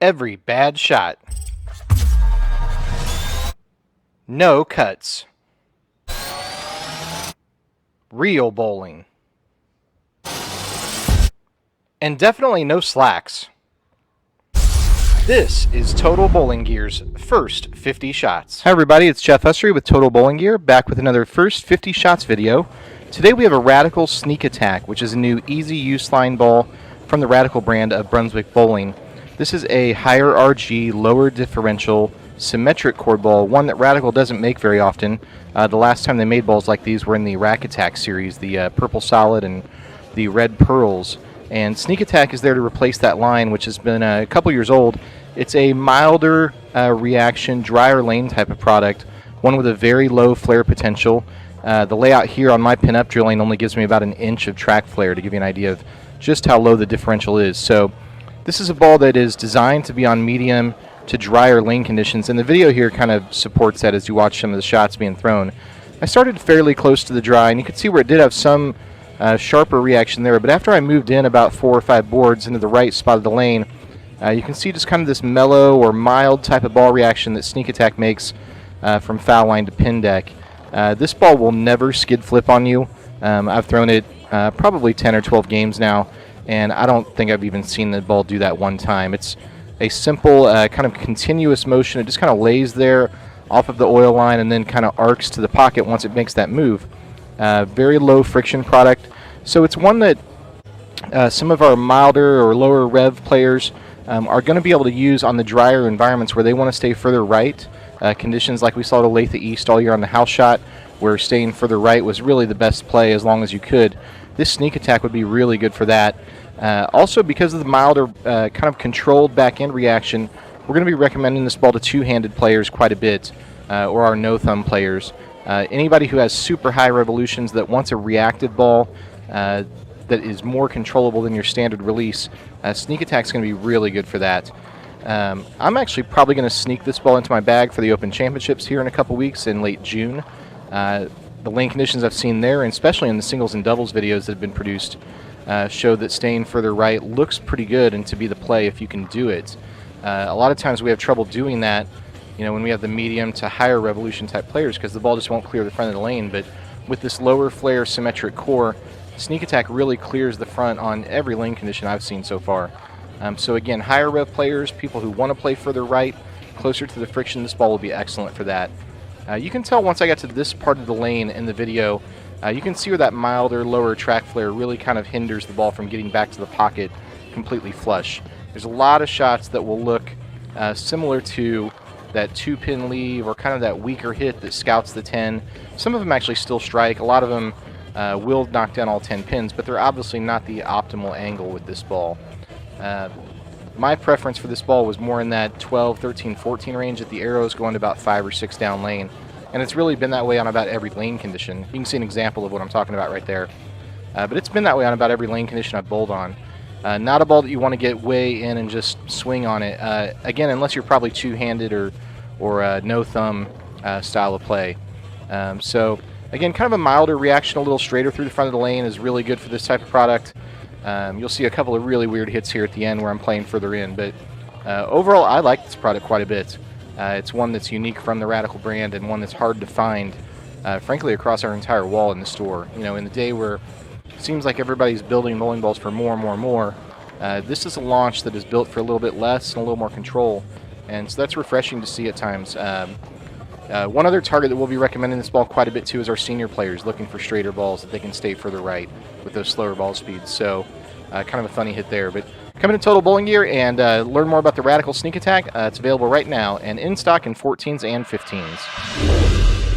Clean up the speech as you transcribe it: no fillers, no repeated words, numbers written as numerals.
Every bad shot. No cuts. Real bowling. And definitely no slacks. This is Total Bowling Gear's first 50 shots. Hi everybody, it's Jeff Hussery with Total Bowling Gear, back with another first 50 shots video. Today we have a Radical Sneak Attack, which is a new easy use line ball from the Radical brand of Brunswick Bowling. This is a higher RG, lower differential, symmetric cord ball, one that Radical doesn't make very often. The last time they made balls like these were in the Rack Attack series, the Purple Solid and the Red Pearls. And Sneak Attack is there to replace that line, which has been a couple years old. It's a milder reaction, drier lane type of product, one with a very low flare potential. The layout here on my pin-up drilling only gives me about an inch of track flare to give you an idea of just how low the differential is. So this is a ball that is designed to be on medium to drier lane conditions, and the video here kind of supports that as you watch some of the shots being thrown. I started fairly close to the dry, and you can see where it did have some sharper reaction there, but after I moved in about 4 or 5 boards into the right spot of the lane, you can see just kind of this mellow or mild type of ball reaction that Sneak Attack makes from foul line to pin deck. This ball will never skid flip on you. I've thrown it probably 10 or 12 games now, and I don't think I've even seen the ball do that one time. It's a simple kind of continuous motion. It just kind of lays there off of the oil line and then kind of arcs to the pocket once it makes that move. Very low friction product. So it's one that some of our milder or lower rev players are going to be able to use on the drier environments where they want to stay further right. Conditions like we saw at Olathe East all year on the house shot, where staying further right was really the best play as long as you could. This Sneak Attack would be really good for that. Also, because of the milder kind of controlled back end reaction, we're going to be recommending this ball to two-handed players quite a bit, or our no-thumb players. Anybody who has super high revolutions that wants a reactive ball that is more controllable than your standard release, Sneak Attack is going to be really good for that. I'm actually probably going to sneak this ball into my bag for the Open Championships here in a couple weeks in late June. The lane conditions I've seen there, and especially in the singles and doubles videos that have been produced, show that staying further right looks pretty good and to be the play if you can do it. A lot of times we have trouble doing that, you know, when we have the medium to higher revolution type players, because the ball just won't clear the front of the lane. But with this lower flare symmetric core, Sneak Attack really clears the front on every lane condition I've seen so far. So again, higher rev players, people who want to play further right, closer to the friction, this ball will be excellent for that. You can tell once I got to this part of the lane in the video, you can see where that milder, lower track flare really kind of hinders the ball from getting back to the pocket completely flush. There's a lot of shots that will look similar to that 2-pin leave or kind of that weaker hit that scouts the 10. Some of them actually still strike. A lot of them will knock down all 10 pins, but they're obviously not the optimal angle with this ball. My preference for this ball was more in that 12, 13, 14 range at the arrows going to about 5 or 6 down lane. And it's really been that way on about every lane condition. You can see an example of what I'm talking about right there. But it's been that way on about every lane condition I've bowled on. Not a ball that you want to get way in and just swing on it. Again, unless you're probably two-handed or no-thumb style of play. So again, kind of a milder reaction, a little straighter through the front of the lane is really good for this type of product. You'll see a couple of really weird hits here at the end where I'm playing further in, but overall I like this product quite a bit. It's one that's unique from the Radical brand and one that's hard to find, frankly, across our entire wall in the store. You know, in the day where it seems like everybody's building bowling balls for more and more and more, this is a launch that is built for a little bit less and a little more control, and so that's refreshing to see at times. One other target that we'll be recommending this ball quite a bit to is our senior players looking for straighter balls that they can stay further right with those slower ball speeds. So kind of a funny hit there. But come into Total Bowling Gear and learn more about the Radical Sneak Attack. It's available right now and in stock in 14s and 15s.